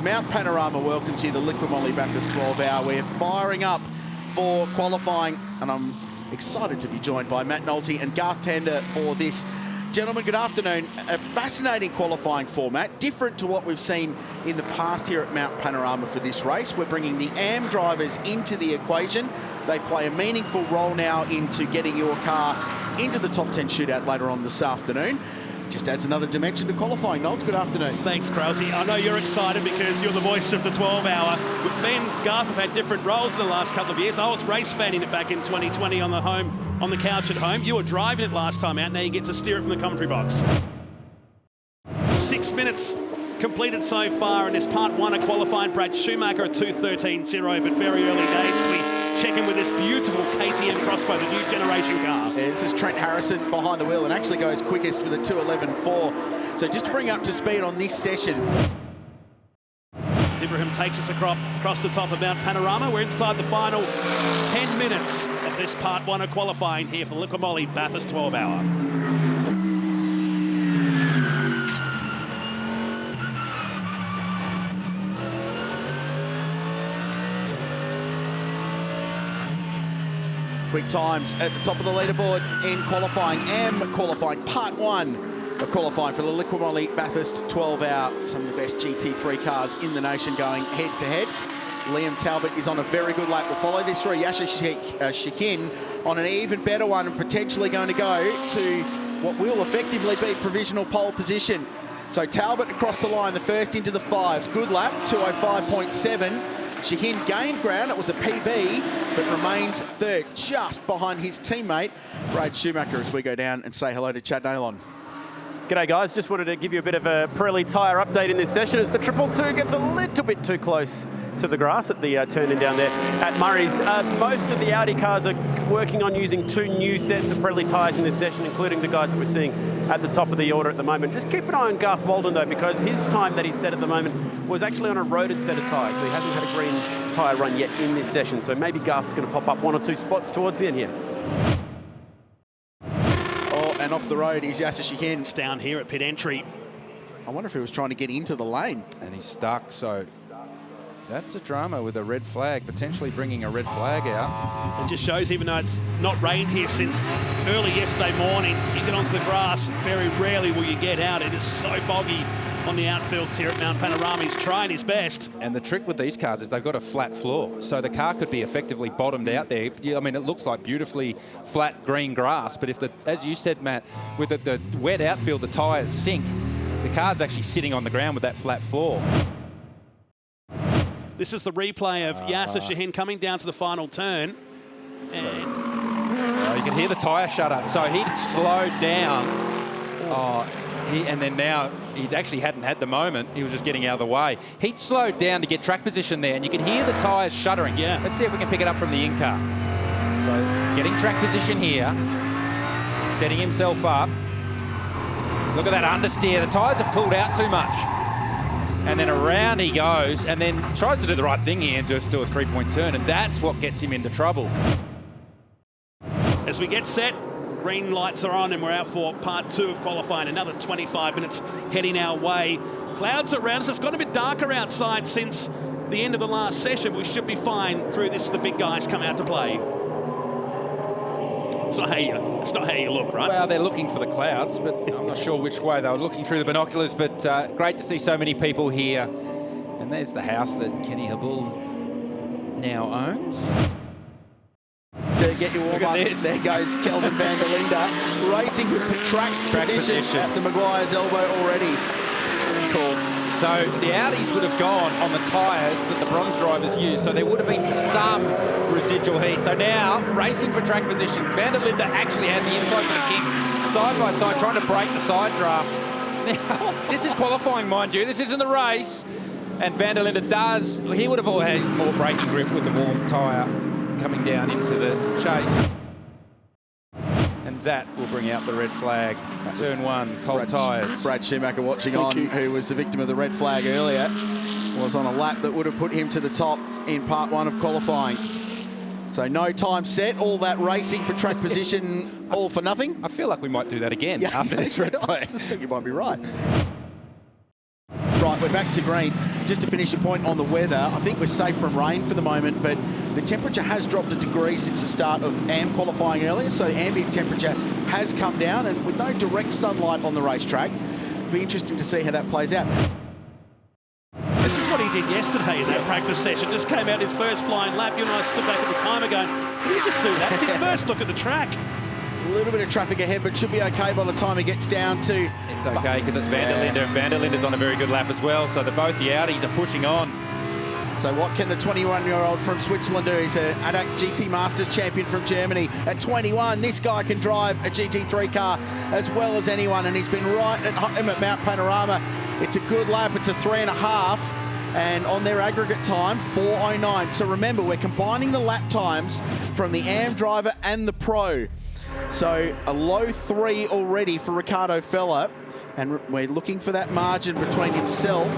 Mount Panorama welcomes you the Liqui Moly Bathurst 12-hour. We're firing up for qualifying, and I'm excited to be joined by Matt Nolte and Garth Tander for this. Gentlemen, good afternoon. A fascinating qualifying format, different to what we've seen in the past here at Mount Panorama for this race. We're bringing the AM drivers into the equation. They play a meaningful role now into getting your car into the top 10 shootout later on this afternoon. Just adds another dimension to qualifying. Nolte, good afternoon. Thanks, Krause. I know you're excited because you're the voice of the 12-hour. Me and Garth have had different roles in the last couple of years. I was race fanning it back in 2020 on the couch at home. You were driving it last time out. Now you get to steer it from the commentary box. 6 minutes completed so far in this part one of qualifying. Brad Schumacher at 2:13.0, but very early days. We check in with this beautiful KTM Crossbow, the new generation car. Yeah, this is Trent Harrison behind the wheel and actually goes quickest with a 2:11.4. So just to bring up to speed on this session. Ibrahim takes us across the top of Mount Panorama. We're inside the final 10 minutes of this part one of qualifying here for Liqui Moly Bathurst 12-hour. Quick times at the top of the leaderboard in qualifying. Qualifying part one of qualifying for the Liqui Moly Bathurst 12-hour. Some of the best GT3 cars in the nation going head-to-head. Liam Talbot is on a very good lap. We'll follow this through. Yasser Shahin on an even better one and potentially going to go to what will effectively be provisional pole position. So Talbot across the line, the first into the fives. Good lap, 2:05.7. Shahin gained ground, it was a PB, but remains third, just behind his teammate, Brad Schumacher, as we go down and say hello to Chad Nalon. G'day guys, just wanted to give you a bit of a Pirelli tyre update in this session as the 222 gets a little bit too close to the grass at the turn-in down there at Murray's. Most of the Audi cars are working on using two new sets of Pirelli tyres in this session, including the guys that we're seeing at the top of the order at the moment. Just keep an eye on Garth Walden though, because his time that he set at the moment was actually on a roaded set of tyres, so he hasn't had a green tyre run yet in this session. So maybe Garth's going to pop up one or two spots towards the end here. And off the road is Yasser Shahin. It's down here at pit entry. I wonder if he was trying to get into the lane. And he's stuck, so that's a drama with a red flag, potentially bringing a red flag out. It just shows, even though it's not rained here since early yesterday morning, you get onto the grass, very rarely will you get out. It is so boggy on the outfields here at Mount Panorama. He's trying his best. And the trick with these cars is they've got a flat floor, so the car could be effectively bottomed out there. I mean, it looks like beautifully flat green grass, but if as you said, Matt, with the wet outfield, the tyres sink, the car's actually sitting on the ground with that flat floor. This is the replay of Yasser Shahin coming down to the final turn. And you can hear the tyre shudder. So he'd slowed down. And then now he actually hadn't had the moment. He was just getting out of the way. He'd slowed down to get track position there, and you could hear the tyres shuddering. Yeah. Let's see if we can pick it up from the in-car. So getting track position here, setting himself up. Look at that understeer. The tyres have cooled out too much. And then around he goes, and then tries to do the right thing here and just do a three-point turn, and that's what gets him into trouble. As we get set, green lights are on and we're out for part two of qualifying. Another 25 minutes heading our way. Clouds around us. It's got a bit darker outside since the end of the last session. We should be fine through this. The big guys come out to play. It's not how you look, right? Well, they're looking for the clouds, but I'm not sure which way. They were looking through the binoculars, but great to see so many people here. And there's the house that Kenny Habul now owns. Get your warm up. There goes Kelvin van der Linde racing for track position at the Maguire's elbow already. Cool. So the Audis would have gone on the tyres that the bronze drivers used, so there would have been some residual heat. So now, racing for track position, van der Linde actually had the inside for the kick, side by side, trying to break the side draft. Now, this is qualifying, mind you. This isn't the race. And van der Linde does, he would have all had more braking grip with the warm tyre coming down into the chase. And that will bring out the red flag. Turn one, cold tyres. Brad Schumacher watching on, who was the victim of the red flag earlier, was on a lap that would have put him to the top in part one of qualifying. So no time set, all that racing for track position, all for nothing. I feel like we might do that again after this red flag. I suspect you might be right. Right, we're back to green. Just to finish your point on the weather, I think we're safe from rain for the moment, but the temperature has dropped a degree since the start of AM qualifying earlier, so the ambient temperature has come down, and with no direct sunlight on the racetrack, it'll be interesting to see how that plays out. This is what he did yesterday in that practice session. Just came out his first flying lap. You and I stood back at the timer going, did he just do that? It's his first look at the track. A little bit of traffic ahead, but should be okay by the time he gets down to... It's okay because it's Van der Linde, and Van der Linde's on a very good lap as well, so both the Audis are pushing on. So what can the 21-year-old from Switzerland do? He's an ADAC GT Masters champion from Germany. At 21, this guy can drive a GT3 car as well as anyone, and he's been right at home at Mount Panorama. It's a good lap. It's a 3.5, and on their aggregate time, 4:09. So remember, we're combining the lap times from the AM driver and the pro. So a low 3 already for Ricardo Feller, and we're looking for that margin between himself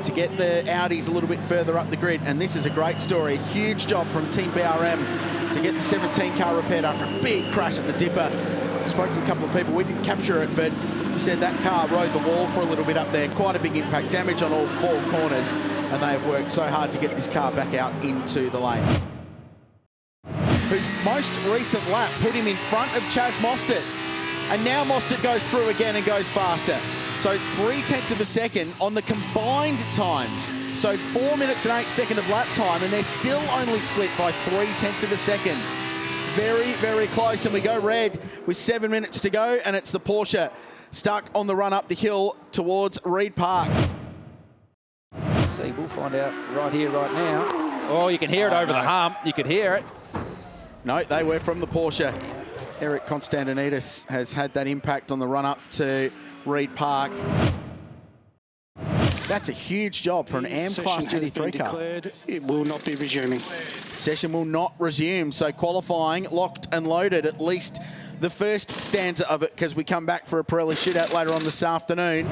to get the Audis a little bit further up the grid. And this is a great story. A huge job from Team BRM to get the 17 car repaired after a big crash at the Dipper. I spoke to a couple of people. We didn't capture it, but he said that car rode the wall for a little bit up there. Quite a big impact, damage on all 4 corners, and they have worked so hard to get this car back out into the lane. Whose most recent lap put him in front of Chaz Mostert. And now Mostert goes through again and goes faster. So 0.3 of a second on the combined times. So 4 minutes and 8 seconds of lap time, and they're still only split by 0.3 of a second. Very, very close, and we go red with 7 minutes to go, and it's the Porsche stuck on the run up the hill towards Reed Park. See, we'll find out right here, right now. Oh, you can hear it over the hump. You could hear it. No, they were from the Porsche. Eric Constantinidis has had that impact on the run-up to Reed Park. That's a huge job for an AM Class GT3 car. It will not be resuming. Session will not resume, so qualifying locked and loaded, at least the first stanza of it, because we come back for a Pirelli shootout later on this afternoon.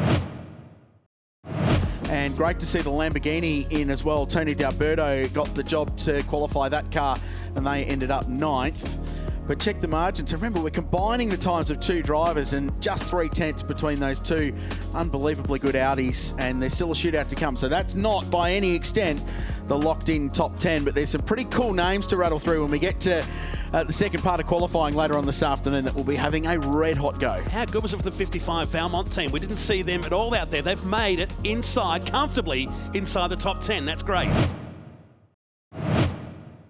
And great to see the Lamborghini in as well. Tony D'Alberto got the job to qualify that car, and they ended up 9th. But check the margins. Remember, we're combining the times of 2 drivers, and just 0.3 between those 2 unbelievably good Audis, and there's still a shootout to come. So that's not by any extent the locked-in top 10, but there's some pretty cool names to rattle through when we get to the second part of qualifying later on this afternoon that will be having a red-hot go. How good was it for the 55 Valmont team? We didn't see them at all out there. They've made it inside, comfortably inside the top 10. That's great.